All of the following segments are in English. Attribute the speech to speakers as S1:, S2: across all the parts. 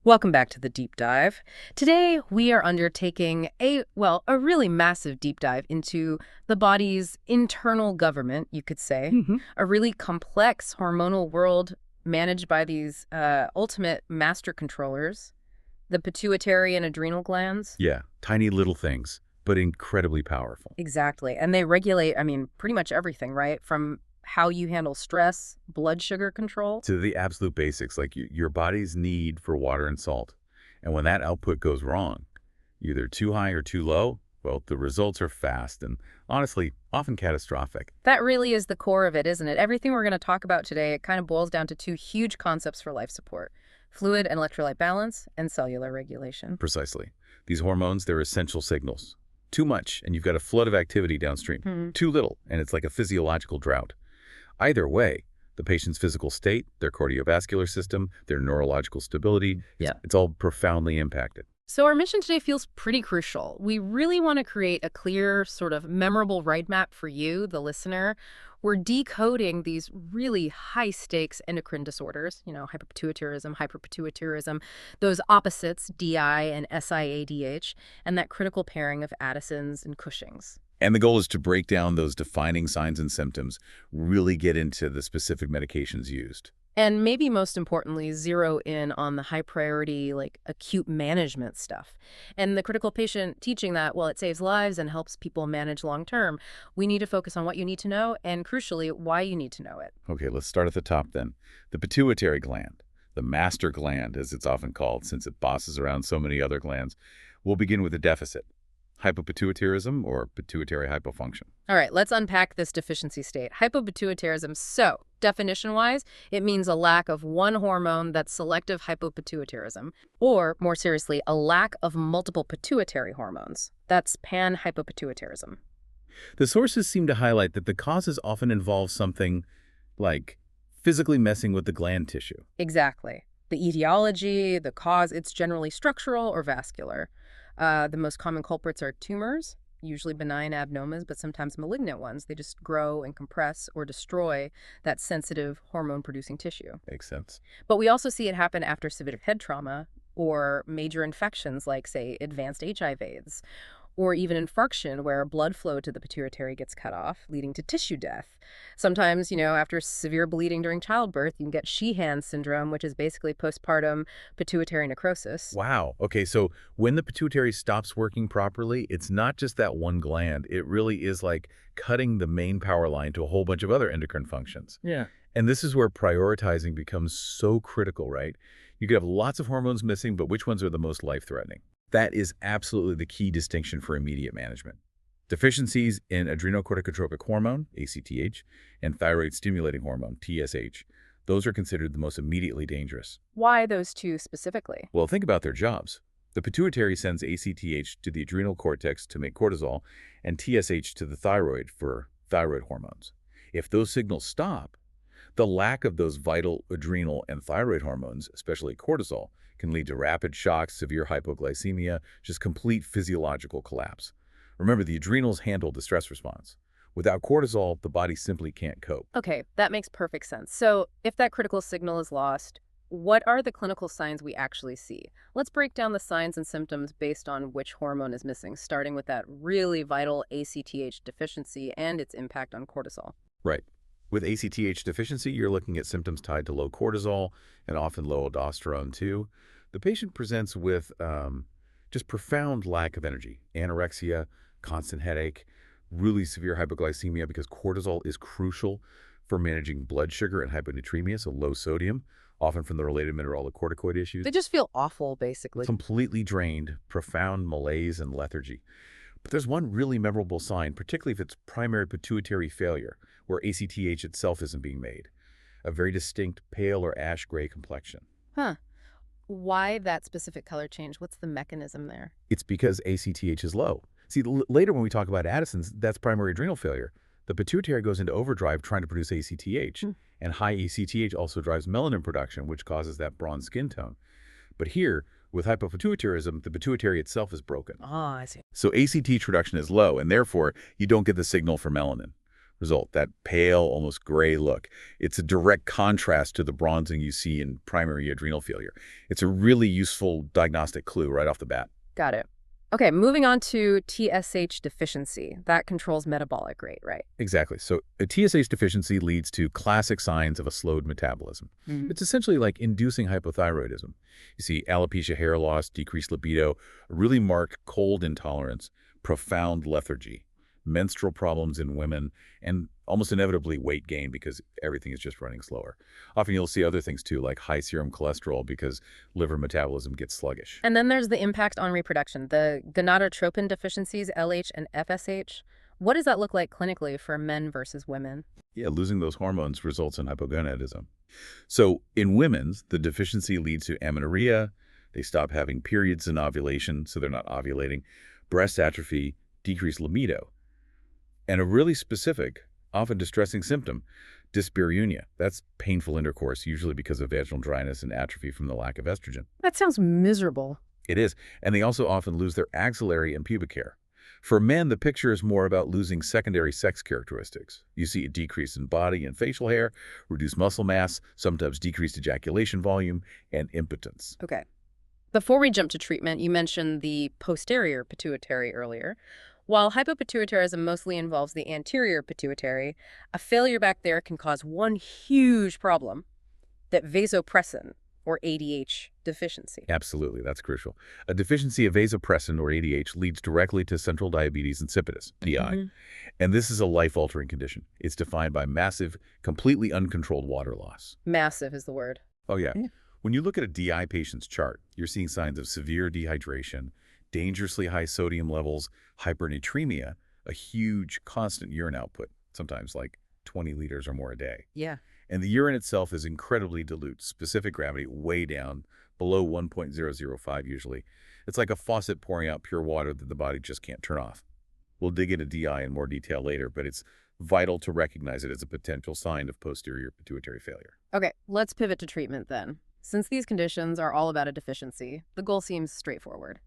S1: Welcome back to the deep dive. Today, we are undertaking a really massive deep dive into the body's internal government, you could say, a really complex hormonal world managed by these ultimate master controllers, the pituitary and adrenal glands.
S2: Yeah, tiny little things, but incredibly powerful.
S1: Exactly. And they regulate, pretty much everything, right? From how you handle stress, blood sugar control.
S2: To the absolute basics, like your body's need for water and salt. And when that output goes wrong, either too high or too low, well, the results are fast and, honestly, often catastrophic.
S1: That really is the core of it, isn't it? Everything we're going to talk about today, it kind of boils down to two huge concepts for life support: fluid and electrolyte balance and cellular regulation.
S2: Precisely. These hormones, they're essential signals. Too much, and you've got a flood of activity downstream. Too little, and it's like a physiological drought. Either way, the patient's physical state, their cardiovascular system, their neurological stability, it's all profoundly impacted.
S1: So our mission today feels pretty crucial. We really want to create a clear, sort of memorable roadmap for you, the listener. We're decoding these really high-stakes endocrine disorders, hyperpituitarism, hyperpituitarism, those opposites, DI and SIADH, and that critical pairing of Addison's and Cushing's.
S2: And the goal is to break down those defining signs and symptoms, really get into the specific medications used.
S1: And maybe most importantly, zero in on the high priority, acute management stuff. And the critical patient teaching that, well, it saves lives and helps people manage long term. We need to focus on what you need to know and, crucially, why you need to know it.
S2: Okay, let's start at the top then. The pituitary gland, the master gland, as it's often called, since it bosses around so many other glands. We'll begin with a deficit: hypopituitarism or pituitary hypofunction.
S1: All right, let's unpack this deficiency state. Hypopituitarism. So, definition-wise, it means a lack of one hormone that's selective hypopituitarism, or, more seriously, a lack of multiple pituitary hormones. That's panhypopituitarism.
S2: The sources seem to highlight that the causes often involve something like physically messing with the gland tissue.
S1: Exactly. The etiology, the cause, it's generally structural or vascular. The most common culprits are tumors, usually benign adenomas, but sometimes malignant ones. They just grow and compress or destroy that sensitive hormone-producing tissue.
S2: Makes sense.
S1: But we also see it happen after severe head trauma or major infections like, say, advanced HIV/AIDS, or even infarction where blood flow to the pituitary gets cut off, leading to tissue death. Sometimes, after severe bleeding during childbirth, you can get Sheehan syndrome, which is basically postpartum pituitary necrosis.
S2: Wow. Okay, so when the pituitary stops working properly, it's not just that one gland. It really is like cutting the main power line to a whole bunch of other endocrine functions.
S1: Yeah.
S2: And this is where prioritizing becomes so critical, right? You could have lots of hormones missing, but which ones are the most life-threatening? That is absolutely the key distinction for immediate management. Deficiencies in adrenocorticotropic hormone, ACTH, and thyroid-stimulating hormone, TSH, those are considered the most immediately dangerous.
S1: Why those two specifically?
S2: Well, think about their jobs. The pituitary sends ACTH to the adrenal cortex to make cortisol, and TSH to the thyroid for thyroid hormones. If those signals stop, the lack of those vital adrenal and thyroid hormones, especially cortisol, can lead to rapid shocks, severe hypoglycemia, just complete physiological collapse. Remember, the adrenals handle the stress response. Without cortisol, the body simply can't cope.
S1: Okay, that makes perfect sense. So if that critical signal is lost, what are the clinical signs we actually see? Let's break down the signs and symptoms based on which hormone is missing, starting with that really vital ACTH deficiency and its impact on cortisol.
S2: Right. With ACTH deficiency, you're looking at symptoms tied to low cortisol and often low aldosterone too. The patient presents with just profound lack of energy, anorexia, constant headache, really severe hypoglycemia because cortisol is crucial for managing blood sugar and hyponatremia, so low sodium, often from the related mineralocorticoid issues.
S1: They just feel awful, basically.
S2: Completely drained, profound malaise and lethargy. But there's one really memorable sign, particularly if it's primary pituitary failure, where ACTH itself isn't being made. A very distinct pale or ash gray complexion.
S1: Huh. Why that specific color change? What's the mechanism there?
S2: It's because ACTH is low. See, later when we talk about Addison's, that's primary adrenal failure. The pituitary goes into overdrive trying to produce ACTH, and high ACTH also drives melanin production, which causes that bronze skin tone. But here, with hypopituitarism, the pituitary itself is broken.
S1: Ah, I see.
S2: So ACTH production is low, and therefore, you don't get the signal for melanin. result, that pale, almost gray look. It's a direct contrast to the bronzing you see in primary adrenal failure. It's a really useful diagnostic clue right off the bat.
S1: Got it. Okay, moving on to TSH deficiency. That controls metabolic rate, right?
S2: Exactly. So a TSH deficiency leads to classic signs of a slowed metabolism.
S1: Mm.
S2: It's essentially like inducing hypothyroidism. You see alopecia, hair loss, decreased libido, a really marked cold intolerance, profound lethargy, menstrual problems in women, and almost inevitably weight gain because everything is just running slower. Often you'll see other things too, like high serum cholesterol because liver metabolism gets sluggish.
S1: And then there's the impact on reproduction, the gonadotropin deficiencies, LH and FSH. What does that look like clinically for men versus women?
S2: Yeah, losing those hormones results in hypogonadism. So in women's, the deficiency leads to amenorrhea. They stop having periods and ovulation, so they're not ovulating. Breast atrophy, decreased libido. And a really specific, often distressing symptom, dyspareunia. That's painful intercourse, usually because of vaginal dryness and atrophy from the lack of estrogen.
S1: That sounds miserable.
S2: It is. And they also often lose their axillary and pubic hair. For men, the picture is more about losing secondary sex characteristics. You see a decrease in body and facial hair, reduced muscle mass, sometimes decreased ejaculation volume, and impotence.
S1: Okay. Before we jump to treatment, you mentioned the posterior pituitary earlier. While hypopituitarism mostly involves the anterior pituitary, a failure back there can cause one huge problem, that vasopressin, or ADH, deficiency.
S2: Absolutely, that's crucial. A deficiency of vasopressin, or ADH, leads directly to central diabetes insipidus, DI.
S1: Mhm.
S2: And this is a life-altering condition. It's defined by massive, completely uncontrolled water loss.
S1: Massive is the word.
S2: Oh, yeah.
S1: Yeah.
S2: When you look at a DI patient's chart, you're seeing signs of severe dehydration, dangerously high sodium levels, hypernatremia, a huge constant urine output, sometimes like 20 liters or more a day.
S1: Yeah.
S2: And the urine itself is incredibly dilute, specific gravity way down, below 1.005 usually. It's like a faucet pouring out pure water that the body just can't turn off. We'll dig into DI in more detail later, but it's vital to recognize it as a potential sign of posterior pituitary failure.
S1: Okay, let's pivot to treatment then. Since these conditions are all about a deficiency, the goal seems straightforward.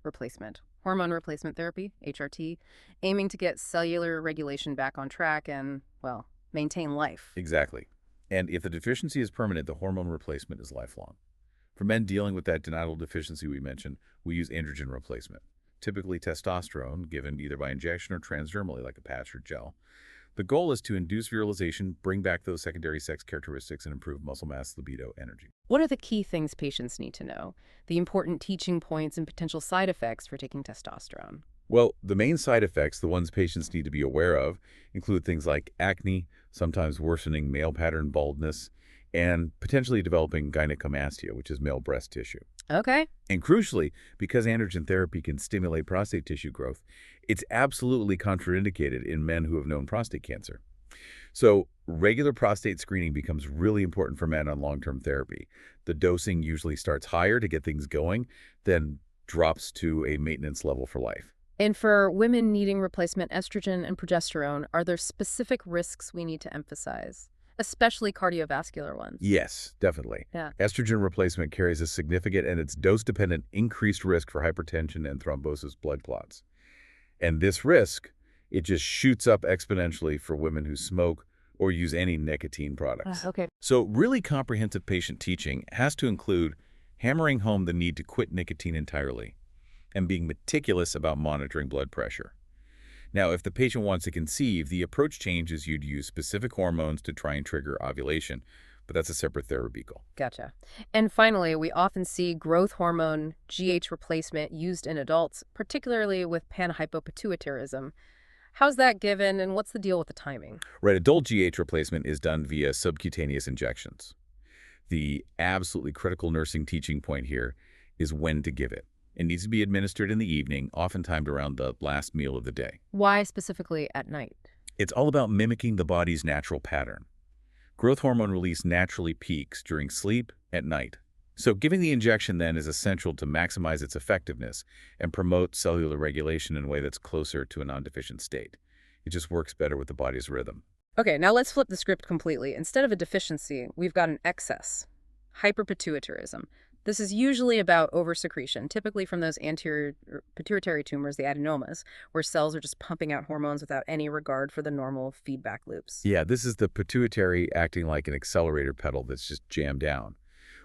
S1: Replacement. Hormone replacement therapy, HRT, aiming to get cellular regulation back on track and, well, maintain life.
S2: Exactly. And if the deficiency is permanent, the hormone replacement is lifelong. For men dealing with that gonadal deficiency we mentioned, we use androgen replacement, typically testosterone, given either by injection or transdermally like a patch or gel. The goal is to induce virilization, bring back those secondary sex characteristics, and improve muscle mass, libido, energy.
S1: What are the key things patients need to know? The important teaching points and potential side effects for taking testosterone?
S2: Well, the main side effects, the ones patients need to be aware of, include things like acne, sometimes worsening male pattern baldness, and potentially developing gynecomastia, which is male breast tissue.
S1: Okay.
S2: And crucially, because androgen therapy can stimulate prostate tissue growth, it's absolutely contraindicated in men who have known prostate cancer. So regular prostate screening becomes really important for men on long-term therapy. The dosing usually starts higher to get things going, then drops to a maintenance level for life.
S1: And for women needing replacement estrogen and progesterone, are there specific risks we need to emphasize, especially cardiovascular ones?
S2: Yes, definitely.
S1: Yeah.
S2: Estrogen replacement carries a significant and it's dose-dependent increased risk for hypertension and thrombosis blood clots. And this risk, it just shoots up exponentially for women who smoke or use any nicotine products.
S1: Okay.
S2: So really comprehensive patient teaching has to include hammering home the need to quit nicotine entirely and being meticulous about monitoring blood pressure. Now, if the patient wants to conceive, the approach changes. You'd use specific hormones to try and trigger ovulation, but that's a separate therapy goal.
S1: Gotcha. And finally, we often see growth hormone, GH replacement used in adults, particularly with panhypopituitarism. How's that given, and what's the deal with the timing?
S2: Right, adult GH replacement is done via subcutaneous injections. The absolutely critical nursing teaching point here is when to give it. It needs to be administered in the evening, often timed around the last meal of the day.
S1: Why specifically at night?
S2: It's all about mimicking the body's natural pattern. Growth hormone release naturally peaks during sleep at night. So giving the injection then is essential to maximize its effectiveness and promote cellular regulation in a way that's closer to a non-deficient state. It just works better with the body's rhythm.
S1: Okay, now let's flip the script completely. Instead of a deficiency, we've got an excess. Hyperpituitarism. This is usually about oversecretion, typically from those anterior pituitary tumors, the adenomas, where cells are just pumping out hormones without any regard for the normal feedback loops.
S2: Yeah, this is the pituitary acting like an accelerator pedal that's just jammed down.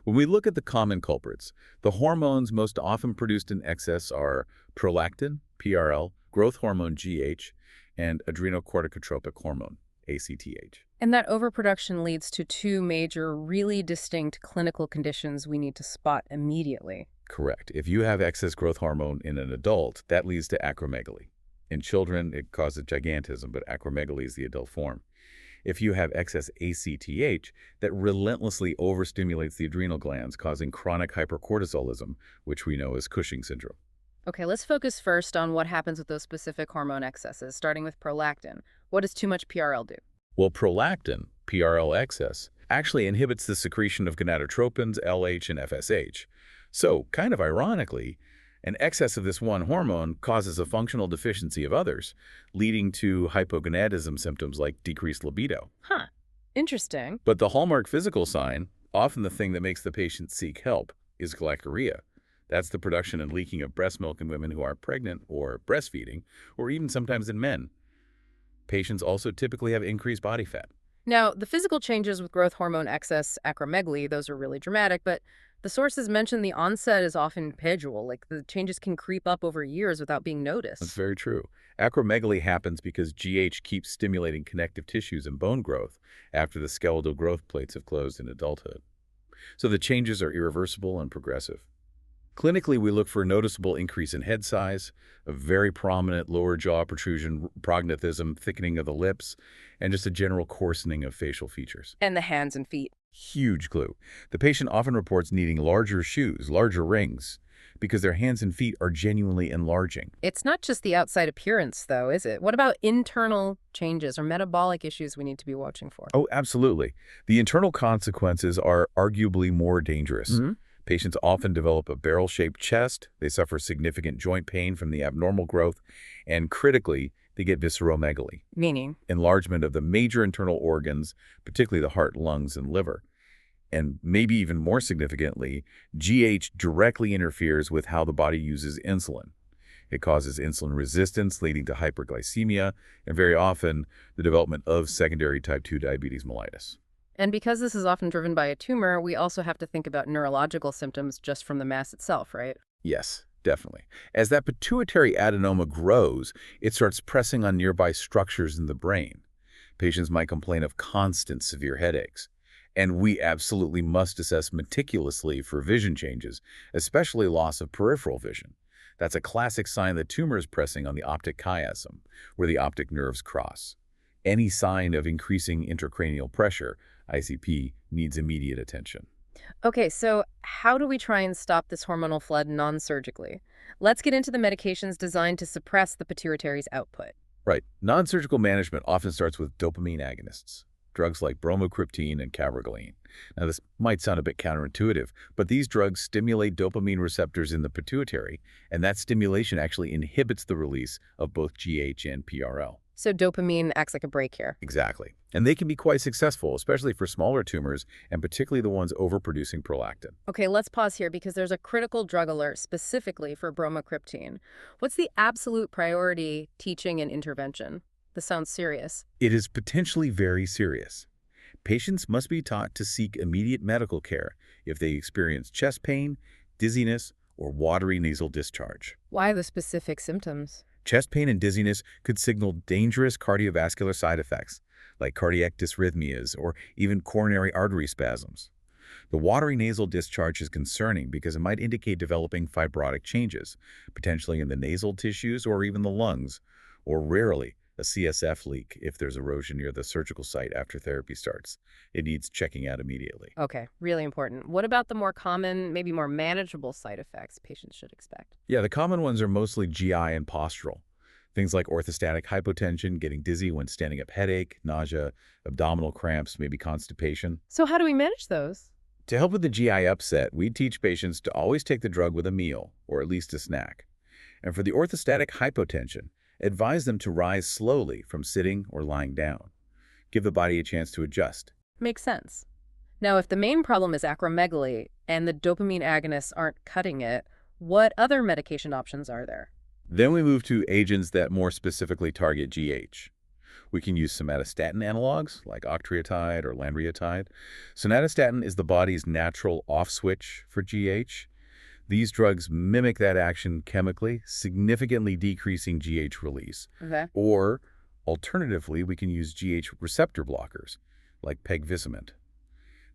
S2: When we look at the common culprits, the hormones most often produced in excess are prolactin, PRL, growth hormone, GH, and adrenocorticotropic hormone, ACTH.
S1: And that overproduction leads to two major, really distinct clinical conditions we need to spot immediately.
S2: Correct. If you have excess growth hormone in an adult, that leads to acromegaly. In children, it causes gigantism, but acromegaly is the adult form. If you have excess ACTH, that relentlessly overstimulates the adrenal glands, causing chronic hypercortisolism, which we know as Cushing syndrome.
S1: Okay, let's focus first on what happens with those specific hormone excesses, starting with prolactin. What does too much PRL do?
S2: Well, prolactin, PRL excess, actually inhibits the secretion of gonadotropins, LH, and FSH. So, kind of ironically, an excess of this one hormone causes a functional deficiency of others, leading to hypogonadism symptoms like decreased libido.
S1: Huh. Interesting.
S2: But the hallmark physical sign, often the thing that makes the patient seek help, is galactorrhea. That's the production and leaking of breast milk in women who are pregnant or breastfeeding, or even sometimes in men. Patients also typically have increased body fat.
S1: Now, the physical changes with growth hormone excess, acromegaly, those are really dramatic, but the sources mention the onset is often gradual, like the changes can creep up over years without being
S2: That's
S1: noticed.
S2: very true. Acromegaly happens because GH keeps stimulating connective tissues and bone growth after the skeletal growth plates have closed in adulthood. So the changes are irreversible and progressive. Clinically, we look for a noticeable increase in head size, a very prominent lower jaw protrusion, prognathism, thickening of the lips, and just a general coarsening of facial features.
S1: And the hands and feet.
S2: Huge clue. The patient often reports needing larger shoes, larger rings, because their hands and feet are genuinely enlarging.
S1: It's not just the outside appearance, though, is it? What about internal changes or metabolic issues we need to be watching for?
S2: Oh, absolutely. The internal consequences are arguably more dangerous. Patients often develop a barrel-shaped chest, they suffer significant joint pain from the abnormal growth, and critically, they get visceromegaly,
S1: Meaning?
S2: enlargement of the major internal organs, particularly the heart, lungs, and liver. And maybe even more significantly, GH directly interferes with how the body uses insulin. It causes insulin resistance, leading to hyperglycemia, and very often the development of secondary type 2 diabetes mellitus.
S1: And because this is often driven by a tumor, we also have to think about neurological symptoms just from the mass itself, right?
S2: Yes, definitely. As that pituitary adenoma grows, it starts pressing on nearby structures in the brain. Patients might complain of constant severe headaches. And we absolutely must assess meticulously for vision changes, especially loss of peripheral vision. That's a classic sign the tumor is pressing on the optic chiasm, where the optic nerves cross. Any sign of increasing intracranial pressure, ICP, needs immediate attention.
S1: Okay, so how do we try and stop this hormonal flood non-surgically? Let's get into the medications designed to suppress the pituitary's output.
S2: Right. Non-surgical management often starts with dopamine agonists, drugs like bromocriptine and cabergoline. Now, this might sound a bit counterintuitive, but these drugs stimulate dopamine receptors in the pituitary, and that stimulation actually inhibits the release of both GH and PRL.
S1: So dopamine acts like a brake here.
S2: Exactly. And they can be quite successful, especially for smaller tumors, and particularly the ones overproducing prolactin.
S1: Okay, let's pause here because there's a critical drug alert specifically for bromocriptine. What's the absolute priority teaching and intervention? This sounds serious.
S2: It is potentially very serious. Patients must be taught to seek immediate medical care if they experience chest pain, dizziness, or watery nasal discharge.
S1: Why the specific symptoms?
S2: Chest pain and dizziness could signal dangerous cardiovascular side effects, like cardiac dysrhythmias or even coronary artery spasms. The watery nasal discharge is concerning because it might indicate developing fibrotic changes, potentially in the nasal tissues or even the lungs, or rarely a CSF leak if there's erosion near the surgical site after therapy starts. It needs checking out immediately.
S1: Okay, really important. What about the more common, maybe more manageable side effects patients should expect?
S2: Yeah, the common ones are mostly GI and postural. Things like orthostatic hypotension, getting dizzy when standing up, headache, nausea, abdominal cramps, maybe constipation.
S1: So how do we manage those?
S2: To help with the GI upset, we teach patients to always take the drug with a meal, or at least a snack. And for the orthostatic hypotension, advise them to rise slowly from sitting or lying down. Give the body a chance to adjust.
S1: Makes sense. Now, if the main problem is acromegaly and the dopamine agonists aren't cutting it, what other medication options are there?
S2: Then we move to agents that more specifically target GH. We can use somatostatin analogs like octreotide or lanreotide. Somatostatin is the body's natural off switch for GH. These drugs mimic that action chemically, significantly decreasing GH release.
S1: Okay.
S2: Or, alternatively, we can use GH receptor blockers like pegvisomant.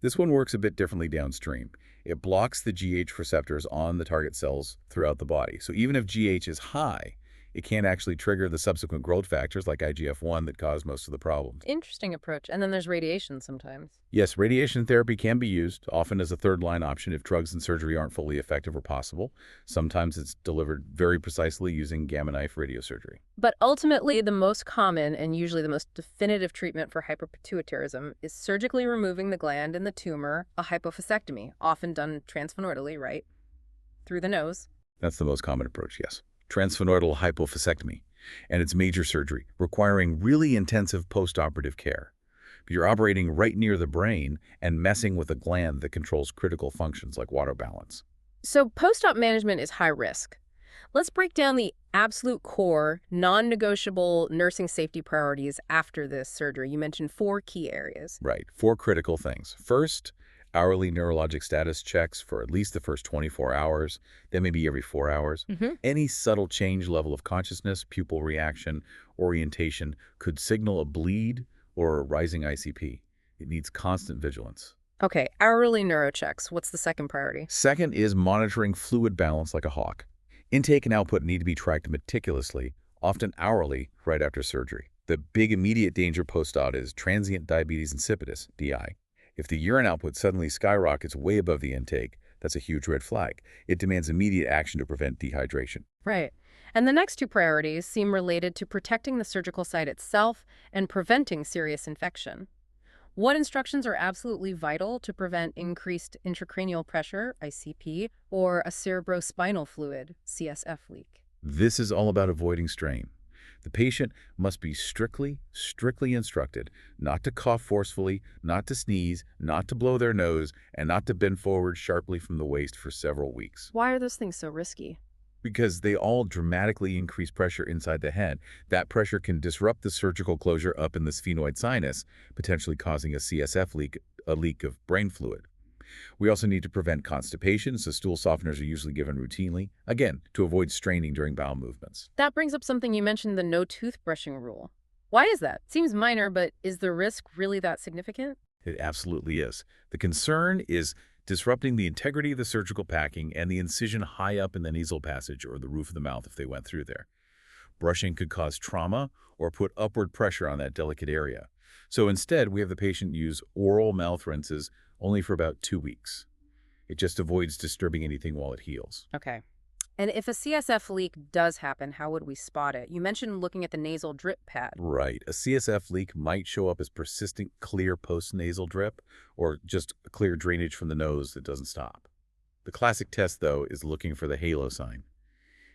S2: This one works a bit differently downstream. It blocks the GH receptors on the target cells throughout the body. So even if GH is high, it can't actually trigger the subsequent growth factors like IGF-1 that cause most of the problems.
S1: Interesting approach. And then there's radiation sometimes.
S2: Yes, radiation therapy can be used, often as a third-line option if drugs and surgery aren't fully effective or possible. Sometimes it's delivered very precisely using gamma knife radiosurgery.
S1: But ultimately, the most common and usually the most definitive treatment for hyperpituitarism is surgically removing the gland and the tumor, a hypophysectomy, often done transfenoidally, right? Through the nose.
S2: That's the most common approach, yes. Transfenoidal hypophysectomy, and it's major surgery, requiring really intensive postoperative care. You're operating right near the brain and messing with a gland that controls critical functions like water balance.
S1: So post-op management is high risk. Let's break down the absolute core, non-negotiable nursing safety priorities after this surgery. You mentioned 4 key areas.
S2: Right, 4 critical things. First, hourly neurologic status checks for at least the first 24 hours, then maybe every 4 hours. Any subtle change level of consciousness, pupil reaction, orientation could signal a bleed or a rising ICP. It needs constant vigilance.
S1: Okay, hourly neurochecks. What's the second priority?
S2: Second is monitoring fluid balance like a hawk. Intake and output need to be tracked meticulously, often hourly, right after surgery. The big immediate danger post-op is transient diabetes insipidus, DI. If the urine output suddenly skyrockets way above the intake, that's a huge red flag. It demands immediate action to prevent dehydration.
S1: Right. And the next 2 priorities seem related to protecting the surgical site itself and preventing serious infection. What instructions are absolutely vital to prevent increased intracranial pressure, ICP, or a cerebrospinal fluid, CSF leak?
S2: This is all about avoiding strain. The patient must be strictly instructed not to cough forcefully, not to sneeze, not to blow their nose, and not to bend forward sharply from the waist for several weeks.
S1: Why are those things so risky?
S2: Because they all dramatically increase pressure inside the head. That pressure can disrupt the surgical closure up in the sphenoid sinus, potentially causing a CSF leak, a leak of brain fluid. We also need to prevent constipation, so stool softeners are usually given routinely, again, to avoid straining during bowel movements.
S1: That brings up something you mentioned, the no toothbrushing rule. Why is that? Seems minor, but is the risk really that significant?
S2: It absolutely is. The concern is disrupting the integrity of the surgical packing and the incision high up in the nasal passage or the roof of the mouth if they went through there. Brushing could cause trauma or put upward pressure on that delicate area. So instead, we have the patient use oral mouth rinses only for about 2 weeks. It just avoids disturbing anything while it heals.
S1: Okay. And if a CSF leak does happen, how would we spot it? You mentioned looking at the nasal drip pad.
S2: Right. A CSF leak might show up as persistent clear postnasal drip or just clear drainage from the nose that doesn't stop. The classic test, though, is looking for the halo sign.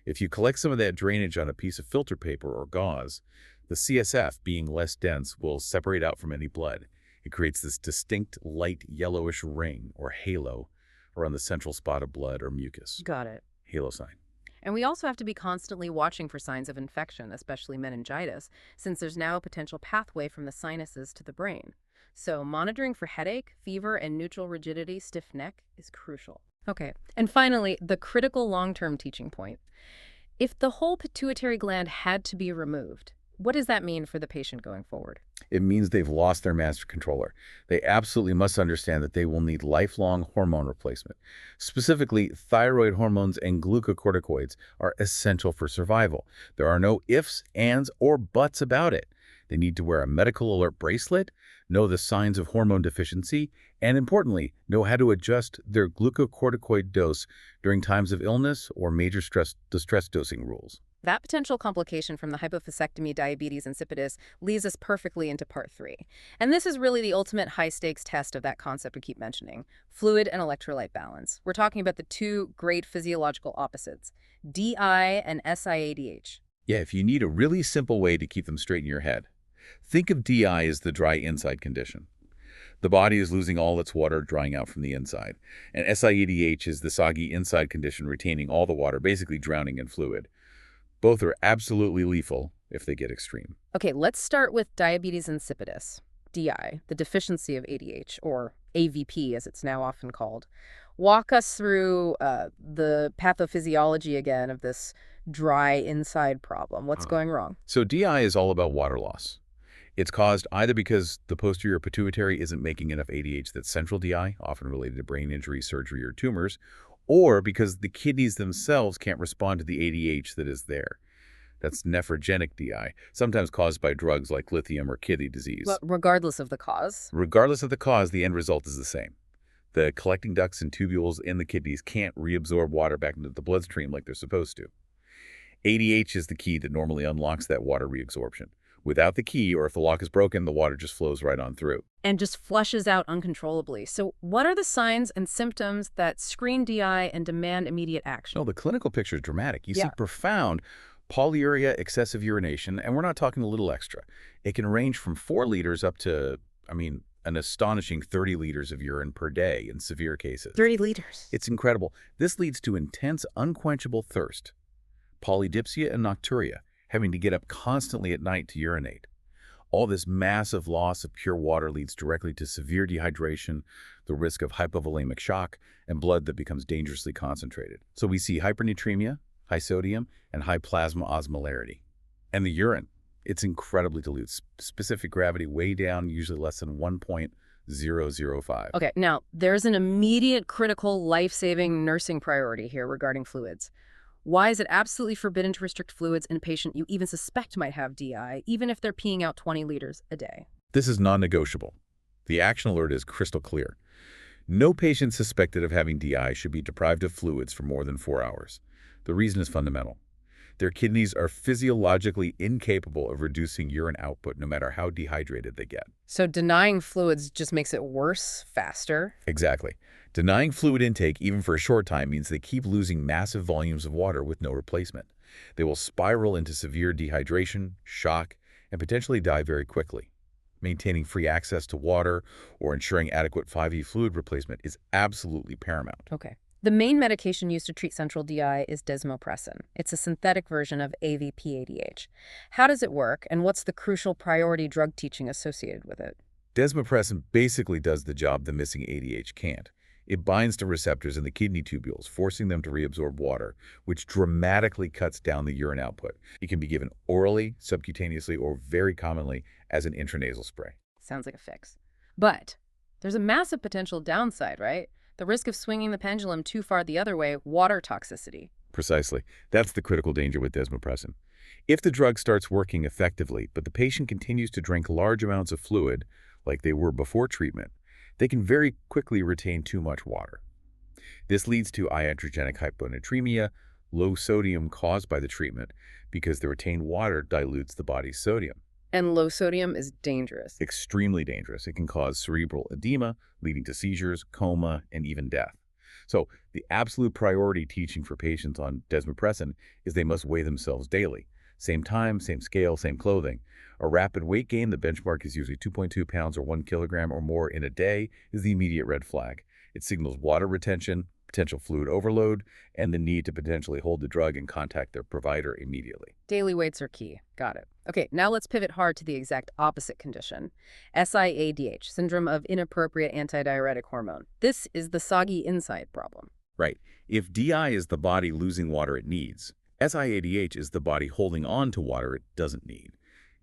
S2: If you collect some of that drainage on a piece of filter paper or gauze, the CSF, being less dense, will separate out from any blood. It creates this distinct light yellowish ring or halo around the central spot of blood or mucus.
S1: Got it.
S2: Halo sign.
S1: And we also have to be constantly watching for signs of infection, especially meningitis, since there's now a potential pathway from the sinuses to the brain. So monitoring for headache, fever, and neutral rigidity, stiff neck, is crucial. Okay. And finally, the critical long-term teaching point. If the whole pituitary gland had to be removed, what does that mean for the patient going forward?
S2: It means they've lost their master controller. They absolutely must understand that they will need lifelong hormone replacement. Specifically, thyroid hormones and glucocorticoids are essential for survival. There are no ifs, ands, or buts about it. They need to wear a medical alert bracelet, know the signs of hormone deficiency, and importantly, know how to adjust their glucocorticoid dose during times of illness or major distress dosing rules.
S1: That potential complication from the hypophysectomy diabetes insipidus leads us perfectly into part 3. And this is really the ultimate high-stakes test of that concept we keep mentioning, fluid and electrolyte balance. We're talking about the 2 great physiological opposites, DI and SIADH.
S2: Yeah, if you need a really simple way to keep them straight in your head, think of DI as the dry inside condition. The body is losing all its water, drying out from the inside. And SIADH is the soggy inside condition retaining all the water, basically drowning in fluid. Both are absolutely lethal if they get extreme.
S1: Okay, let's start with diabetes insipidus, DI, the deficiency of ADH, or AVP as it's now often called. Walk us through the pathophysiology again of this dry inside problem. What's going wrong?
S2: So DI is all about water loss. It's caused either because the posterior pituitary isn't making enough ADH that's central DI, often related to brain injury, surgery, or tumors, or because the kidneys themselves can't respond to the ADH that is there. That's nephrogenic DI, sometimes caused by drugs like lithium or kidney disease.
S1: Well, regardless of the cause.
S2: Regardless of the cause, the end result is the same. The collecting ducts and tubules in the kidneys can't reabsorb water back into the bloodstream like they're supposed to. ADH is the key that normally unlocks that water reabsorption. Without the key, or if the lock is broken, the water just flows right on through.
S1: And just flushes out uncontrollably. So what are the signs and symptoms that screen DI and demand immediate action?
S2: No, the clinical picture is dramatic. You see
S1: Yeah.
S2: profound polyuria, excessive urination, and we're not talking a little extra. It can range from 4 liters up to, an astonishing 30 liters of urine per day in severe cases.
S1: 30 liters.
S2: It's incredible. This leads to intense, unquenchable thirst, polydipsia and nocturia, having to get up constantly at night to urinate. All this massive loss of pure water leads directly to severe dehydration, the risk of hypovolemic shock, and blood that becomes dangerously concentrated. So we see hypernatremia, high sodium, and high plasma osmolarity. And the urine, it's incredibly dilute. Specific gravity way down, usually less than 1.005.
S1: Okay, now there's an immediate critical life-saving nursing priority here regarding fluids. Why is it absolutely forbidden to restrict fluids in a patient you even suspect might have DI, even if they're peeing out 20 liters a day?
S2: This is non-negotiable. The action alert is crystal clear. No patient suspected of having DI should be deprived of fluids for more than 4 hours. The reason is fundamental. Their kidneys are physiologically incapable of reducing urine output no matter how dehydrated they get.
S1: So denying fluids just makes it worse, faster?
S2: Exactly. Denying fluid intake, even for a short time, means they keep losing massive volumes of water with no replacement. They will spiral into severe dehydration, shock, and potentially die very quickly. Maintaining free access to water or ensuring adequate 5E fluid replacement is absolutely paramount.
S1: Okay. The main medication used to treat central DI is desmopressin. It's a synthetic version of AVP-ADH. How does it work, and what's the crucial priority drug teaching associated with it?
S2: Desmopressin basically does the job the missing ADH can't. It binds to receptors in the kidney tubules, forcing them to reabsorb water, which dramatically cuts down the urine output. It can be given orally, subcutaneously, or very commonly as an intranasal spray.
S1: Sounds like a fix. But there's a massive potential downside, right? The risk of swinging the pendulum too far the other way, water toxicity.
S2: Precisely. That's the critical danger with desmopressin. If the drug starts working effectively, but the patient continues to drink large amounts of fluid, like they were before treatment, they can very quickly retain too much water. This leads to iatrogenic hyponatremia, low sodium caused by the treatment, because the retained water dilutes the body's sodium.
S1: And low sodium is dangerous.
S2: Extremely dangerous. It can cause cerebral edema, leading to seizures, coma, and even death. So the absolute priority teaching for patients on desmopressin is they must weigh themselves daily. Same time, same scale, same clothing. A rapid weight gain, the benchmark is usually 2.2 pounds or 1 kilogram or more in a day, is the immediate red flag. It signals water retention, potential fluid overload, and the need to potentially hold the drug and contact their provider immediately.
S1: Daily weights are key. Got it. Okay, now let's pivot hard to the exact opposite condition. SIADH, syndrome of inappropriate antidiuretic hormone. This is the soggy inside problem.
S2: Right. If DI is the body losing water it needs, SIADH is the body holding on to water it doesn't need.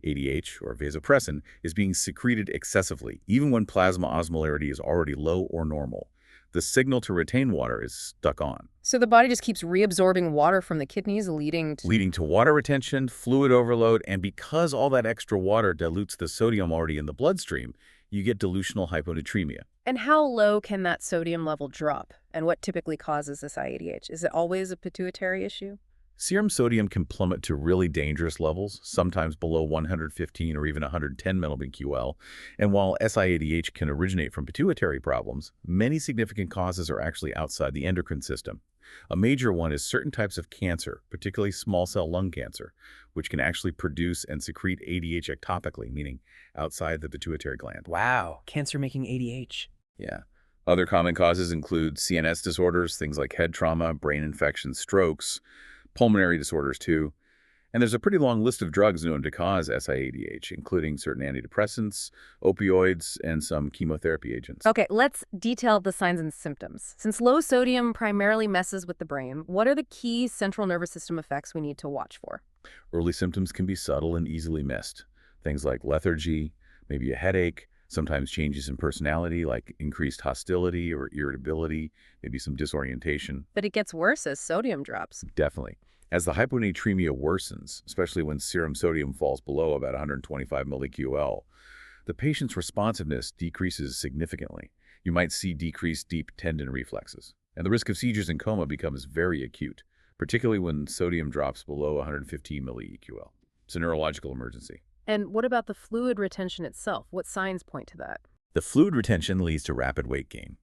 S2: ADH, or vasopressin, is being secreted excessively, even when plasma osmolarity is already low or normal. The signal to retain water is stuck on.
S1: So the body just keeps reabsorbing water from the kidneys, leading to
S2: water retention, fluid overload, and because all that extra water dilutes the sodium already in the bloodstream, you get dilutional hyponatremia.
S1: And how low can that sodium level drop? And what typically causes this IADH? Is it always a pituitary issue?
S2: Serum sodium can plummet to really dangerous levels, sometimes below 115 or even 110 mmBqL. And while SIADH can originate from pituitary problems, many significant causes are actually outside the endocrine system. A major one is certain types of cancer, particularly small cell lung cancer, which can actually produce and secrete ADH ectopically, meaning outside the pituitary gland.
S3: Wow, cancer making ADH.
S2: Yeah. Other common causes include CNS disorders, things like head trauma, brain infections, strokes, pulmonary disorders too. And there's a pretty long list of drugs known to cause SIADH, including certain antidepressants, opioids, and some chemotherapy agents.
S1: Okay, let's detail the signs and symptoms. Since low sodium primarily messes with the brain, what are the key central nervous system effects we need to watch for?
S2: Early symptoms can be subtle and easily missed. Things like lethargy, maybe a headache, sometimes changes in personality like increased hostility or irritability, maybe some disorientation.
S1: But it gets worse as sodium drops.
S2: Definitely. As the hyponatremia worsens, especially when serum sodium falls below about 125 milliQL, the patient's responsiveness decreases significantly. You might see decreased deep tendon reflexes. And the risk of seizures and coma becomes very acute, particularly when sodium drops below 115 millieql. It's a neurological emergency.
S1: And what about the fluid retention itself? What signs point to that?
S2: The fluid retention leads to rapid weight gain.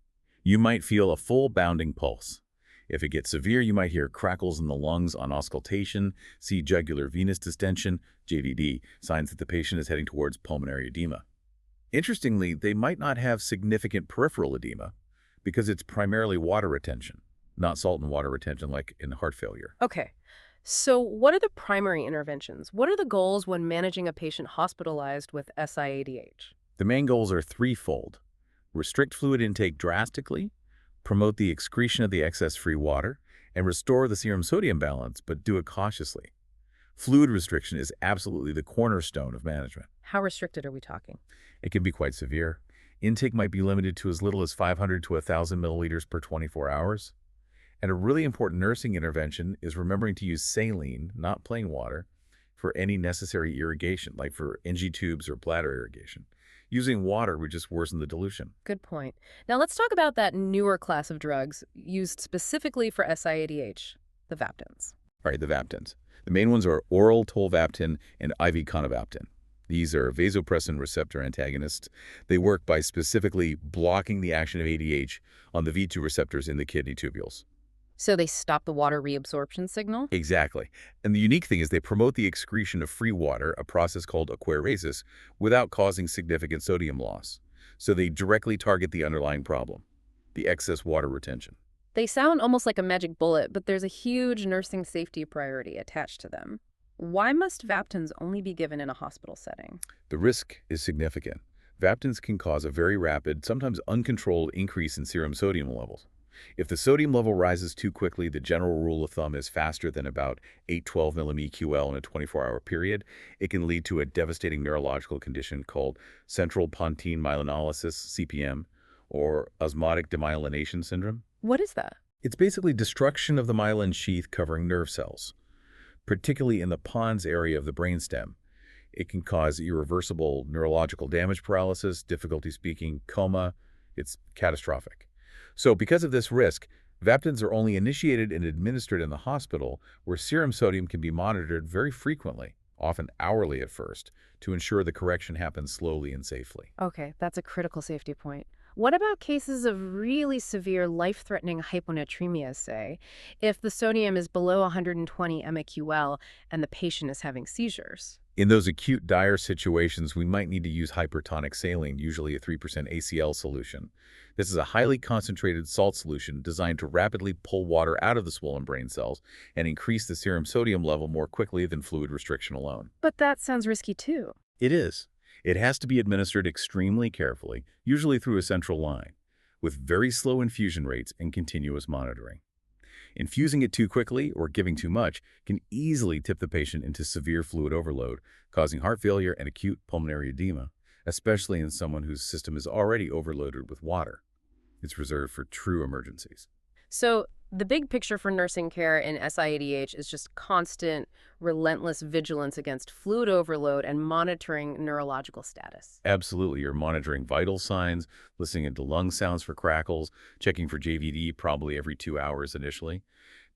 S2: You might feel a full bounding pulse. If it gets severe, you might hear crackles in the lungs on auscultation, see jugular venous distension, JVD, signs that the patient is heading towards pulmonary edema. Interestingly, they might not have significant peripheral edema because it's primarily water retention, not salt and water retention like in heart failure.
S1: Okay, so what are the primary interventions? What are the goals when managing a patient hospitalized with SIADH?
S2: The main goals are threefold. Restrict fluid intake drastically, promote the excretion of the excess free water, and restore the serum sodium balance, but do it cautiously. Fluid restriction is absolutely the cornerstone of management.
S1: How restricted are we talking?
S2: It can be quite severe. Intake might be limited to as little as 500 to 1,000 milliliters per 24 hours. And a really important nursing intervention is remembering to use saline, not plain water, for any necessary irrigation, like for NG tubes or bladder irrigation. Using water would just worsen the dilution.
S1: Good point. Now let's talk about that newer class of drugs used specifically for SIADH, the Vaptins.
S2: All right, the Vaptins. The main ones are oral tolvaptan and IV conivaptan. These are vasopressin receptor antagonists. They work by specifically blocking the action of ADH on the V2 receptors in the kidney tubules.
S1: So they stop the water reabsorption signal?
S2: Exactly. And the unique thing is they promote the excretion of free water, a process called aquaresis, without causing significant sodium loss. So they directly target the underlying problem, the excess water retention.
S1: They sound almost like a magic bullet, but there's a huge nursing safety priority attached to them. Why must Vaptins only be given in a hospital setting?
S2: The risk is significant. Vaptins can cause a very rapid, sometimes uncontrolled increase in serum sodium levels. If the sodium level rises too quickly, the general rule of thumb is faster than about 812 mmQL in a 24-hour period, it can lead to a devastating neurological condition called central pontine myelinolysis, CPM, or osmotic demyelination syndrome.
S1: What is that?
S2: It's basically destruction of the myelin sheath covering nerve cells, particularly in the pons area of the brainstem. It can cause irreversible neurological damage, paralysis, difficulty speaking, coma. It's catastrophic. So because of this risk, Vaptins are only initiated and administered in the hospital, where serum sodium can be monitored very frequently, often hourly at first, to ensure the correction happens slowly and safely.
S1: Okay, that's a critical safety point. What about cases of really severe life-threatening hyponatremia, say, if the sodium is below 120 mmQL and the patient is having seizures?
S2: In those acute dire situations, we might need to use hypertonic saline, usually a 3% ACL solution. This is a highly concentrated salt solution designed to rapidly pull water out of the swollen brain cells and increase the serum sodium level more quickly than fluid restriction alone.
S1: But that sounds risky too.
S2: It is. It has to be administered extremely carefully, usually through a central line, with very slow infusion rates and continuous monitoring. Infusing it too quickly or giving too much can easily tip the patient into severe fluid overload, causing heart failure and acute pulmonary edema, especially in someone whose system is already overloaded with water. It's reserved for true emergencies.
S1: So the big picture for nursing care in SIADH is just constant, relentless vigilance against fluid overload and monitoring neurological status.
S2: Absolutely. You're monitoring vital signs, listening into lung sounds for crackles, checking for JVD probably every 2 hours initially.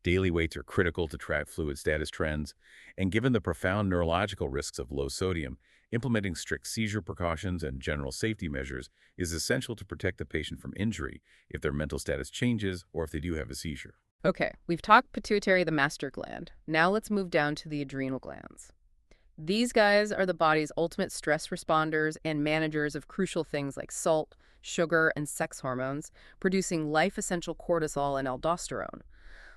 S2: Daily weights are critical to track fluid status trends. And given the profound neurological risks of low sodium, implementing strict seizure precautions and general safety measures is essential to protect the patient from injury if their mental status changes or if they do have a seizure.
S1: Okay, we've talked pituitary, the master gland. Now let's move down to the adrenal glands. These guys are the body's ultimate stress responders and managers of crucial things like salt, sugar, and sex hormones, producing life-essential cortisol and aldosterone.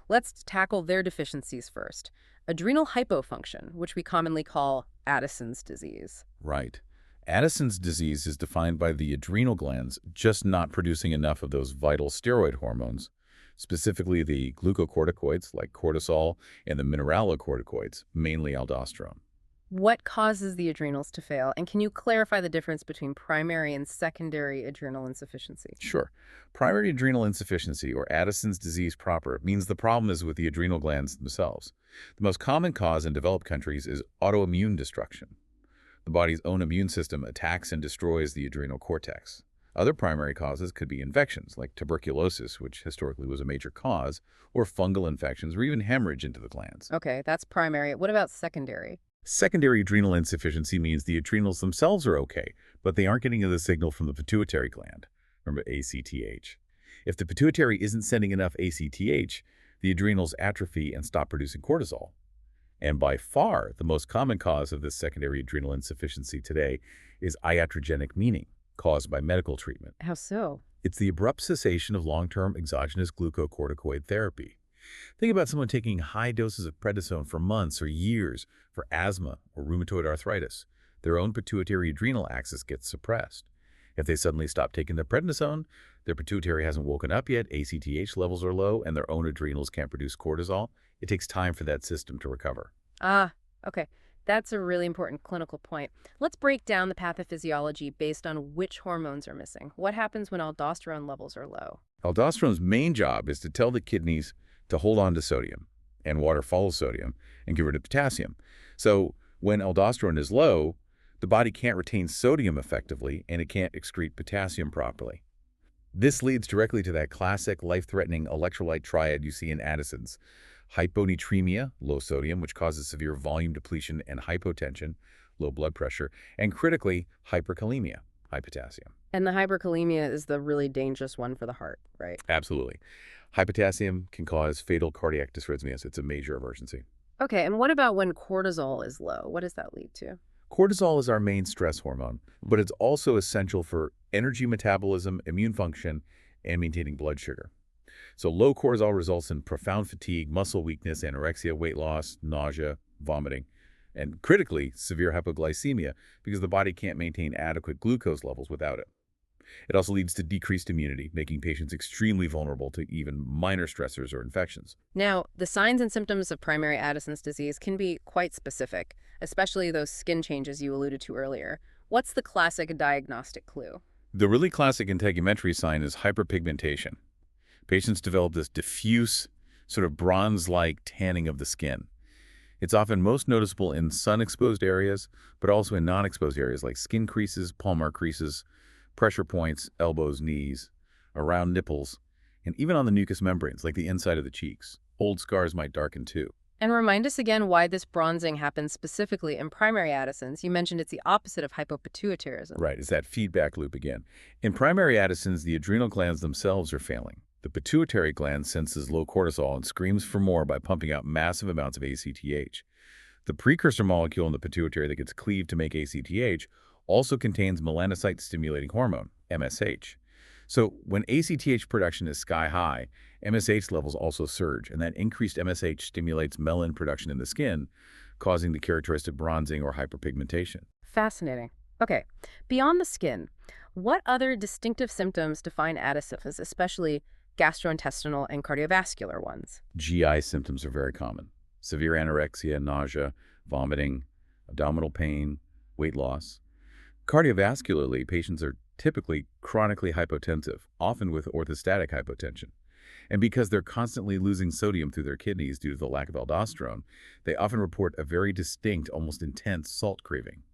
S1: Let's tackle their deficiencies first. Adrenal hypofunction, which we commonly call Addison's disease.
S2: Right. Addison's disease is defined by the adrenal glands just not producing enough of those vital steroid hormones, specifically the glucocorticoids like cortisol and the mineralocorticoids, mainly aldosterone.
S1: What causes the adrenals to fail? And can you clarify the difference between primary and secondary adrenal insufficiency?
S2: Sure. Primary adrenal insufficiency, or Addison's disease proper, means the problem is with the adrenal glands themselves. The most common cause in developed countries is autoimmune destruction. The body's own immune system attacks and destroys the adrenal cortex. Other primary causes could be infections, like tuberculosis, which historically was a major cause, or fungal infections, or even hemorrhage into the glands.
S1: Okay, that's primary. What about secondary?
S2: Secondary adrenal insufficiency means the adrenals themselves are okay, but they aren't getting the signal from the pituitary gland. Remember ACTH. If the pituitary isn't sending enough ACTH, the adrenals atrophy and stop producing cortisol. And by far, the most common cause of this secondary adrenal insufficiency today is iatrogenic meaning, caused by medical treatment.
S1: How so?
S2: It's the abrupt cessation of long-term exogenous glucocorticoid therapy. Think about someone taking high doses of prednisone for months or years for asthma or rheumatoid arthritis. Their own pituitary adrenal axis gets suppressed. If they suddenly stop taking the prednisone, their pituitary hasn't woken up yet, ACTH levels are low, and their own adrenals can't produce cortisol. It takes time for that system to recover.
S1: Ah, okay. That's a really important clinical point. Let's break down the pathophysiology based on which hormones are missing. What happens when aldosterone levels are low?
S2: Aldosterone's main job is to tell the kidneys to hold on to sodium, and water follows sodium, and get rid of potassium. So when aldosterone is low, the body can't retain sodium effectively, and it can't excrete potassium properly. This leads directly to that classic life-threatening electrolyte triad you see in Addison's. Hyponatremia, low sodium, which causes severe volume depletion and hypotension, low blood pressure, and critically, hyperkalemia, high potassium.
S1: And the hyperkalemia is the really dangerous one for the heart, right?
S2: Absolutely. High potassium can cause fatal cardiac dysrhythmias. It's a major emergency.
S1: Okay, and what about when cortisol is low? What does that lead to?
S2: Cortisol is our main stress hormone, but it's also essential for energy metabolism, immune function, and maintaining blood sugar. So low cortisol results in profound fatigue, muscle weakness, anorexia, weight loss, nausea, vomiting, and critically, severe hypoglycemia because the body can't maintain adequate glucose levels without it. It also leads to decreased immunity, making patients extremely vulnerable to even minor stressors or infections.
S1: Now, the signs and symptoms of primary Addison's disease can be quite specific, especially those skin changes you alluded to earlier. What's the classic diagnostic clue?
S2: The really classic integumentary sign is hyperpigmentation. Patients develop this diffuse, sort of bronze-like tanning of the skin. It's often most noticeable in sun-exposed areas, but also in non-exposed areas like skin creases, palmar creases, pressure points, elbows, knees, around nipples, and even on the mucous membranes, like the inside of the cheeks. Old scars might darken too.
S1: And remind us again why this bronzing happens specifically in primary Addison's. You mentioned it's the opposite of hypopituitarism.
S2: Right, it's that feedback loop again. In primary Addison's, the adrenal glands themselves are failing. The pituitary gland senses low cortisol and screams for more by pumping out massive amounts of ACTH. The precursor molecule in the pituitary that gets cleaved to make ACTH also contains melanocyte-stimulating hormone, MSH. So when ACTH production is sky high, MSH levels also surge, and that increased MSH stimulates melanin production in the skin, causing the characteristic bronzing or hyperpigmentation.
S1: Fascinating. Okay, beyond the skin, what other distinctive symptoms define Addison's, especially gastrointestinal and cardiovascular ones?
S2: GI symptoms are very common. Severe anorexia, nausea, vomiting, abdominal pain, weight loss. Cardiovascularly, patients are typically chronically hypotensive, often with orthostatic hypotension. And because they're constantly losing sodium through their kidneys due to the lack of aldosterone, they often report a very distinct, almost intense salt craving.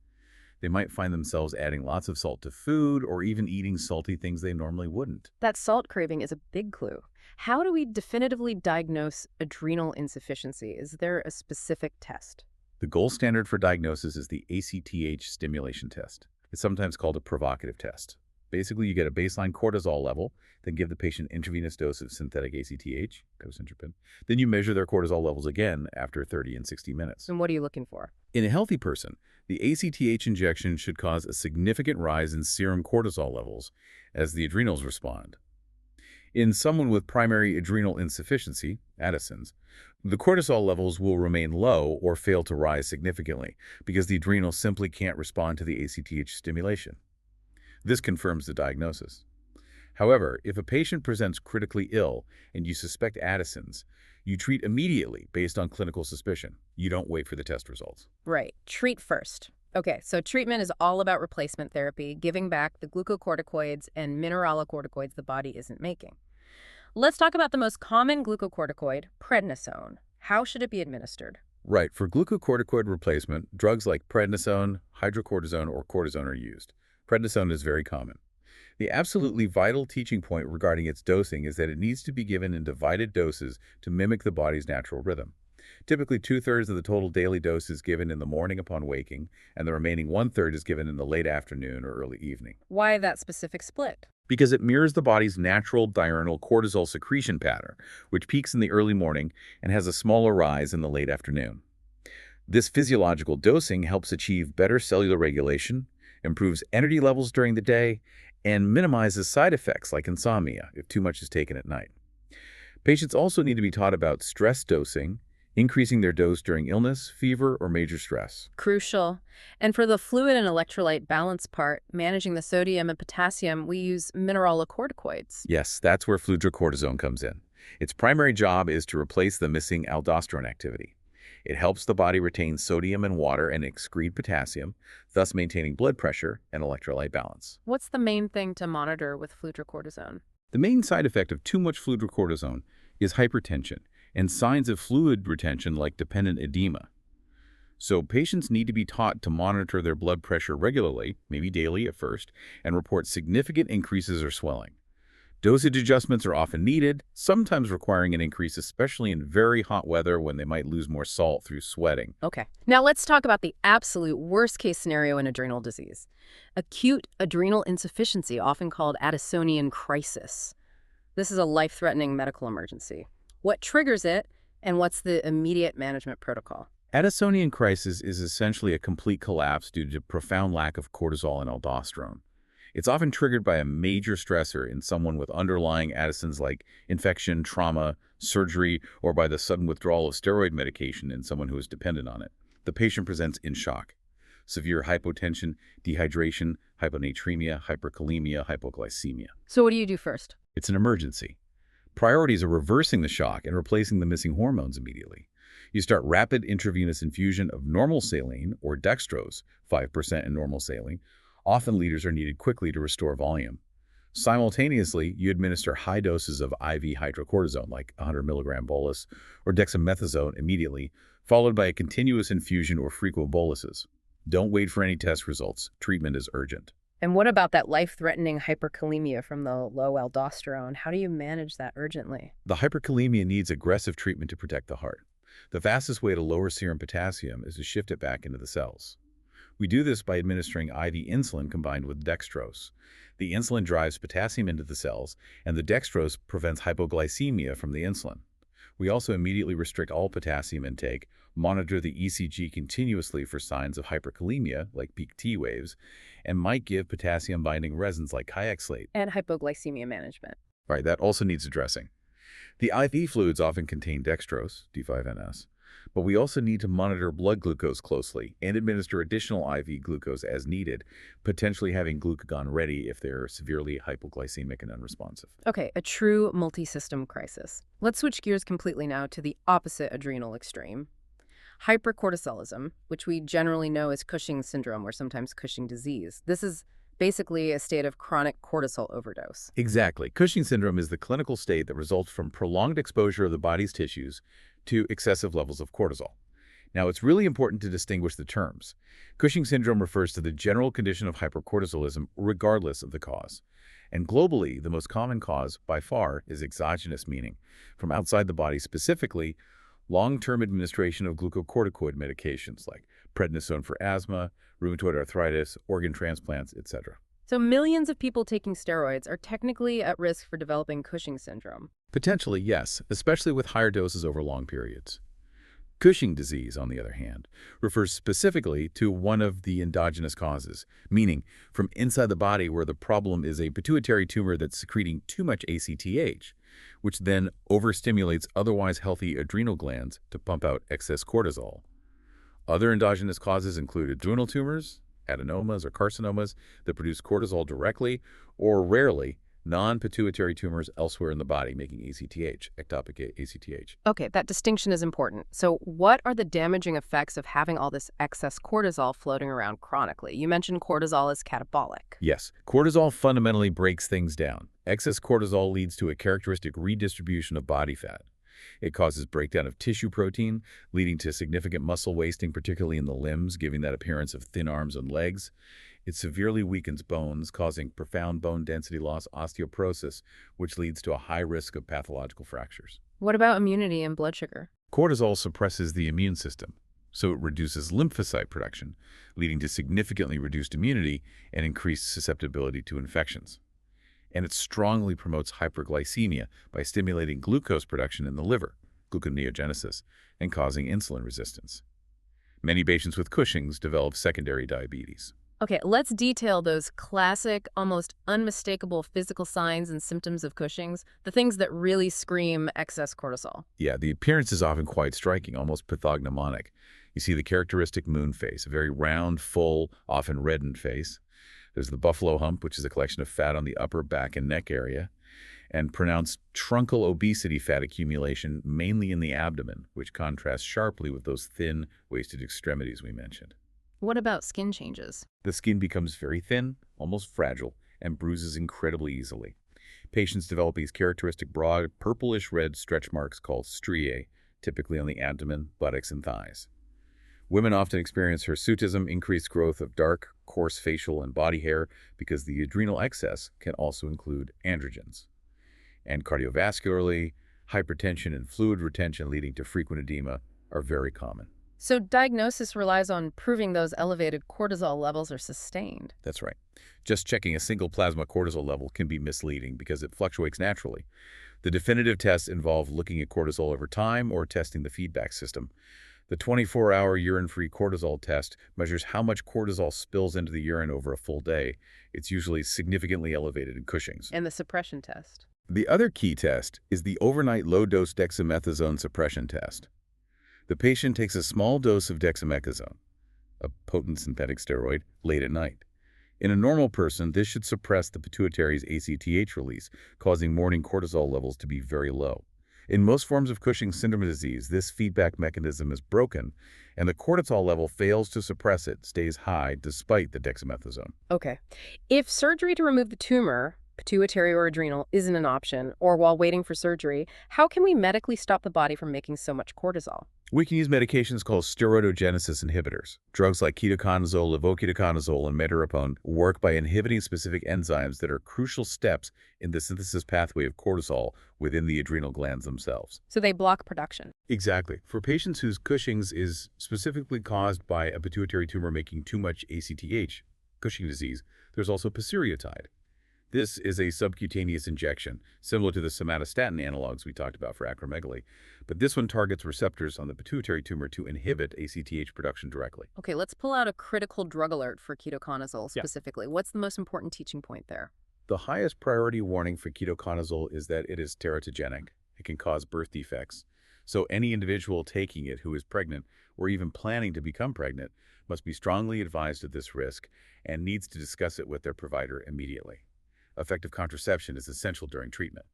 S2: They might find themselves adding lots of salt to food or even eating salty things they normally wouldn't.
S1: That salt craving is a big clue. How do we definitively diagnose adrenal insufficiency? Is there a specific test?
S2: The gold standard for diagnosis is the ACTH stimulation test. It's sometimes called a provocative test. Basically, you get a baseline cortisol level, then give the patient intravenous dose of synthetic ACTH, cosyntropin. Then you measure their cortisol levels again after 30 and 60 minutes.
S1: And what are you looking for?
S2: In a healthy person, the ACTH injection should cause a significant rise in serum cortisol levels as the adrenals respond. In someone with primary adrenal insufficiency, Addison's, the cortisol levels will remain low or fail to rise significantly because the adrenals simply can't respond to the ACTH stimulation. This confirms the diagnosis. However, if a patient presents critically ill and you suspect Addison's, you treat immediately based on clinical suspicion. You don't wait for the test results.
S1: Right. Treat first. Okay, so treatment is all about replacement therapy, giving back the glucocorticoids and mineralocorticoids the body isn't making. Let's talk about the most common glucocorticoid, prednisone. How should it be administered?
S2: Right. For glucocorticoid replacement, drugs like prednisone, hydrocortisone, or cortisone are used. Prednisone is very common. The absolutely vital teaching point regarding its dosing is that it needs to be given in divided doses to mimic the body's natural rhythm. Typically, 2/3 of the total daily dose is given in the morning upon waking, and the remaining 1/3 is given in the late afternoon or early evening.
S1: Why that specific split?
S2: Because it mirrors the body's natural diurnal cortisol secretion pattern, which peaks in the early morning and has a smaller rise in the late afternoon. This physiological dosing helps achieve better cellular regulation, improves energy levels during the day, and minimizes side effects like insomnia if too much is taken at night. Patients also need to be taught about stress dosing, increasing their dose during illness, fever, or major stress.
S1: Crucial. And for the fluid and electrolyte balance part, managing the sodium and potassium, we use mineralocorticoids.
S2: Yes, that's where fludrocortisone comes in. Its primary job is to replace the missing aldosterone activity. It helps the body retain sodium and water and excrete potassium, thus maintaining blood pressure and electrolyte balance.
S1: What's the main thing to monitor with fludrocortisone?
S2: The main side effect of too much fludrocortisone is hypertension and signs of fluid retention like dependent edema. So patients need to be taught to monitor their blood pressure regularly, maybe daily at first, and report significant increases or swelling. Dosage adjustments are often needed, sometimes requiring an increase, especially in very hot weather when they might lose more salt through sweating.
S1: Okay. Now let's talk about the absolute worst case scenario in adrenal disease. Acute adrenal insufficiency, often called Addisonian crisis. This is a life-threatening medical emergency. What triggers it, and what's the immediate management protocol?
S2: Addisonian crisis is essentially a complete collapse due to profound lack of cortisol and aldosterone. It's often triggered by a major stressor in someone with underlying Addison's like infection, trauma, surgery, or by the sudden withdrawal of steroid medication in someone who is dependent on it. The patient presents in shock. Severe hypotension, dehydration, hyponatremia, hyperkalemia, hypoglycemia.
S1: So what do you do first?
S2: It's an emergency. Priorities are reversing the shock and replacing the missing hormones immediately. You start rapid intravenous infusion of normal saline or dextrose, 5% in normal saline. Often liters are needed quickly to restore volume. Simultaneously, you administer high doses of IV hydrocortisone, like 100 milligram bolus, or dexamethasone immediately, followed by a continuous infusion or frequent boluses. Don't wait for any test results. Treatment is urgent.
S1: And what about that life-threatening hyperkalemia from the low aldosterone? How do you manage that urgently?
S2: The hyperkalemia needs aggressive treatment to protect the heart. The fastest way to lower serum potassium is to shift it back into the cells. We do this by administering IV insulin combined with dextrose. The insulin drives potassium into the cells, and the dextrose prevents hypoglycemia from the insulin. We also immediately restrict all potassium intake, monitor the ECG continuously for signs of hyperkalemia, like peak T waves, and might give potassium-binding resins like Kayexlate.
S1: And hypoglycemia management.
S2: Right, that also needs addressing. The IV fluids often contain dextrose, D5NS, but we also need to monitor blood glucose closely and administer additional IV glucose as needed, potentially having glucagon ready if they're severely hypoglycemic and unresponsive.
S1: Okay, a true multi-system crisis. Let's switch gears completely now to the opposite adrenal extreme. Hypercortisolism, which we generally know as Cushing's syndrome or sometimes Cushing disease. This is basically a state of chronic cortisol overdose.
S2: Exactly. Cushing syndrome is the clinical state that results from prolonged exposure of the body's tissues to excessive levels of cortisol. Now, it's really important to distinguish the terms. Cushing syndrome refers to the general condition of hypercortisolism regardless of the cause. And globally, the most common cause, by far, is exogenous, meaning from outside the body, specifically long-term administration of glucocorticoid medications like prednisone for asthma, rheumatoid arthritis, organ transplants, etc.
S1: So millions of people taking steroids are technically at risk for developing Cushing's syndrome.
S2: Potentially, yes, especially with higher doses over long periods. Cushing disease, on the other hand, refers specifically to one of the endogenous causes, meaning from inside the body where the problem is a pituitary tumor that's secreting too much ACTH, which then overstimulates otherwise healthy adrenal glands to pump out excess cortisol. Other endogenous causes include adrenal tumors, adenomas or carcinomas that produce cortisol directly, or rarely, non-pituitary tumors elsewhere in the body making ACTH, ectopic ACTH.
S1: Okay, that distinction is important. So what are the damaging effects of having all this excess cortisol floating around chronically? You mentioned cortisol is catabolic.
S2: Yes, cortisol fundamentally breaks things down. Excess cortisol leads to a characteristic redistribution of body fat. It causes breakdown of tissue protein, leading to significant muscle wasting, particularly in the limbs, giving that appearance of thin arms and legs. It severely weakens bones, causing profound bone density loss, osteoporosis, which leads to a high risk of pathological fractures.
S1: What about immunity and blood sugar?
S2: Cortisol suppresses the immune system, so it reduces lymphocyte production, leading to significantly reduced immunity and increased susceptibility to infections. And it strongly promotes hyperglycemia by stimulating glucose production in the liver, gluconeogenesis, and causing insulin resistance. Many patients with Cushing's develop secondary diabetes.
S1: Okay, let's detail those classic, almost unmistakable physical signs and symptoms of Cushing's, the things that really scream excess cortisol.
S2: Yeah, the appearance is often quite striking, almost pathognomonic. You see the characteristic moon face, a very round, full, often reddened face. There's the buffalo hump, which is a collection of fat on the upper back and neck area, and pronounced truncal obesity fat accumulation, mainly in the abdomen, which contrasts sharply with those thin, wasted extremities we mentioned.
S1: What about skin changes?
S2: The skin becomes very thin, almost fragile, and bruises incredibly easily. Patients develop these characteristic broad, purplish-red stretch marks called striae, typically on the abdomen, buttocks, and thighs. Women often experience hirsutism, increased growth of dark, coarse facial and body hair, because the adrenal excess can also include androgens. And cardiovascularly, hypertension and fluid retention leading to frequent edema are very common.
S1: So diagnosis relies on proving those elevated cortisol levels are sustained.
S2: That's right. Just checking a single plasma cortisol level can be misleading because it fluctuates naturally. The definitive tests involve looking at cortisol over time or testing the feedback system. The 24-hour urine-free cortisol test measures how much cortisol spills into the urine over a full day. It's usually significantly elevated in Cushing's.
S1: And the suppression test.
S2: The other key test is the overnight low-dose dexamethasone suppression test. The patient takes a small dose of dexamethasone, a potent synthetic steroid, late at night. In a normal person, this should suppress the pituitary's ACTH release, causing morning cortisol levels to be very low. In most forms of Cushing's syndrome disease, this feedback mechanism is broken, and the cortisol level fails to suppress it, stays high despite the dexamethasone.
S1: Okay. If surgery to remove the tumor, pituitary or adrenal, isn't an option, or while waiting for surgery, how can we medically stop the body from making so much cortisol?
S2: We can use medications called steroidogenesis inhibitors. Drugs like ketoconazole, levoketoconazole, and meteropone work by inhibiting specific enzymes that are crucial steps in the synthesis pathway of cortisol within the adrenal glands themselves.
S1: So they block production.
S2: Exactly. For patients whose Cushing's is specifically caused by a pituitary tumor making too much ACTH, Cushing disease, there's also pasireotide. This is a subcutaneous injection, similar to the somatostatin analogs we talked about for acromegaly, but this one targets receptors on the pituitary tumor to inhibit ACTH production directly.
S1: Okay, let's pull out a critical drug alert for ketoconazole specifically. What's the most important teaching point there?
S2: The highest priority warning for ketoconazole is that it is teratogenic. It can cause birth defects. So any individual taking it who is pregnant or even planning to become pregnant must be strongly advised of this risk and needs to discuss it with their provider immediately. Effective contraception is essential during treatment.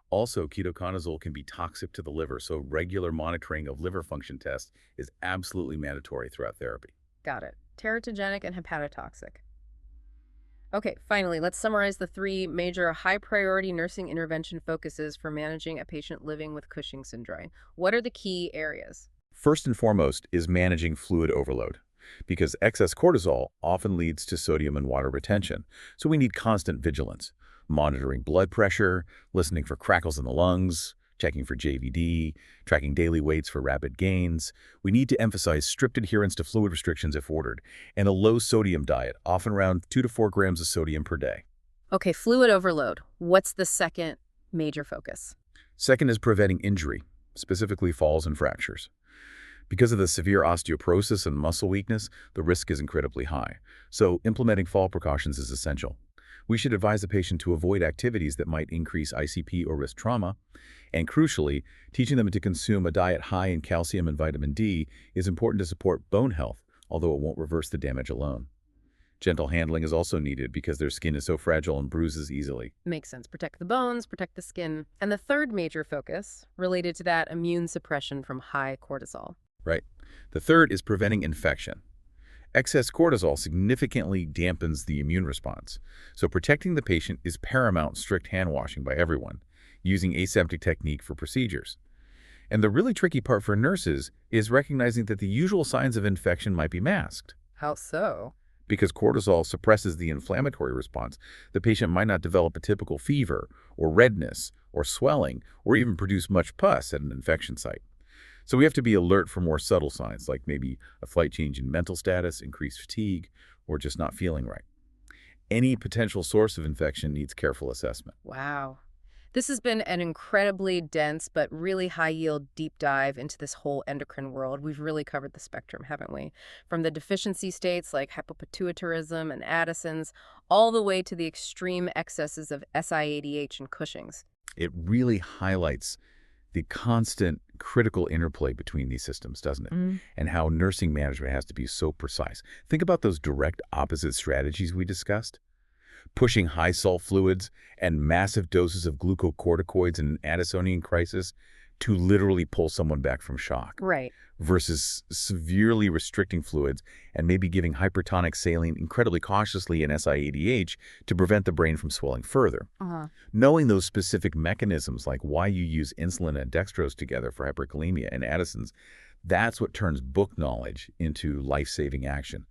S2: Also, ketoconazole can be toxic to the liver, so regular monitoring of liver function tests is absolutely mandatory throughout therapy.
S1: Got it. Teratogenic and hepatotoxic. Okay, finally, let's summarize the three major high-priority nursing intervention focuses for managing a patient living with Cushing's syndrome. What are the key areas?
S2: First and foremost is managing fluid overload, because excess cortisol often leads to sodium and water retention, so we need constant vigilance, monitoring blood pressure, listening for crackles in the lungs, checking for JVD, tracking daily weights for rapid gains. We need to emphasize strict adherence to fluid restrictions if ordered, and a low sodium diet, often around 2 to 4 grams of sodium per day.
S1: Okay, fluid overload. What's the second major focus?
S2: Second is preventing injury, specifically falls and fractures. Because of the severe osteoporosis and muscle weakness, the risk is incredibly high. So implementing fall precautions is essential. We should advise the patient to avoid activities that might increase ICP or risk trauma. And crucially, teaching them to consume a diet high in calcium and vitamin D is important to support bone health, although it won't reverse the damage alone. Gentle handling is also needed because their skin is so fragile and bruises easily.
S1: Makes sense. Protect the bones, protect the skin. And the third major focus, related to that, immune suppression from high cortisol.
S2: Right. The third is preventing infection. Excess cortisol significantly dampens the immune response, so protecting the patient is paramount. Strict hand washing by everyone, using aseptic technique for procedures. And the really tricky part for nurses is recognizing that the usual signs of infection might be masked.
S1: How so?
S2: Because cortisol suppresses the inflammatory response, the patient might not develop a typical fever or redness or swelling or even produce much pus at an infection site. So we have to be alert for more subtle signs, like maybe a slight change in mental status, increased fatigue, or just not feeling right. Any potential source of infection needs careful assessment.
S1: Wow. This has been an incredibly dense but really high-yield deep dive into this whole endocrine world. We've really covered the spectrum, haven't we? From the deficiency states like hypopituitarism and Addison's, all the way to the extreme excesses of SIADH and Cushing's.
S2: It really highlights the constant critical interplay between these systems, doesn't it? And how nursing management has to be so precise. Think about those direct opposite strategies we discussed. Pushing high salt fluids and massive doses of glucocorticoids in an Addisonian crisis to literally pull someone back from shock.
S1: Right.
S2: Versus severely restricting fluids and maybe giving hypertonic saline incredibly cautiously in SIADH to prevent the brain from swelling further. Knowing those specific mechanisms, like why you use insulin and dextrose together for hyperkalemia and Addison's, that's what turns book knowledge into life-saving action.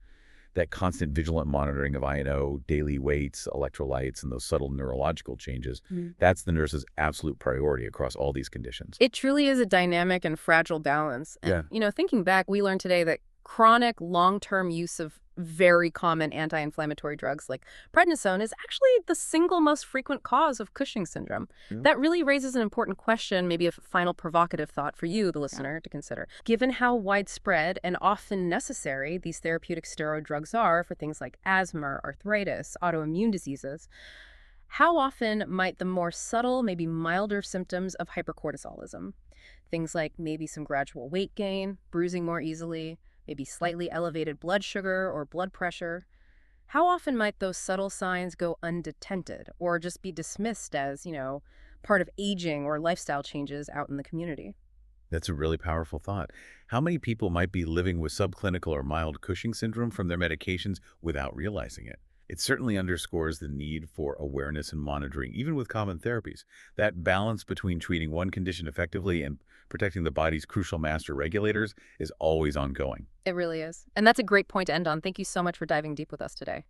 S2: That constant vigilant monitoring of INO, daily weights, electrolytes, and those subtle neurological changes, that's the nurse's absolute priority across all these conditions.
S1: It truly is a dynamic and fragile balance. And, thinking back, we learned today that chronic long-term use of very common anti-inflammatory drugs like prednisone is actually the single most frequent cause of Cushing syndrome. That really raises an important question, maybe a final provocative thought for you, the listener, to consider. Given how widespread and often necessary these therapeutic steroid drugs are for things like asthma, arthritis, autoimmune diseases, how often might the more subtle, maybe milder symptoms of hypercortisolism, things like maybe some gradual weight gain, bruising more easily, maybe slightly elevated blood sugar or blood pressure, how often might those subtle signs go undetected or just be dismissed as, part of aging or lifestyle changes out in the community?
S2: That's a really powerful thought. How many people might be living with subclinical or mild Cushing syndrome from their medications without realizing it? It certainly underscores the need for awareness and monitoring, even with common therapies. That balance between treating one condition effectively and protecting the body's crucial master regulators is always ongoing.
S1: It really is. And that's a great point to end on. Thank you so much for diving deep with us today.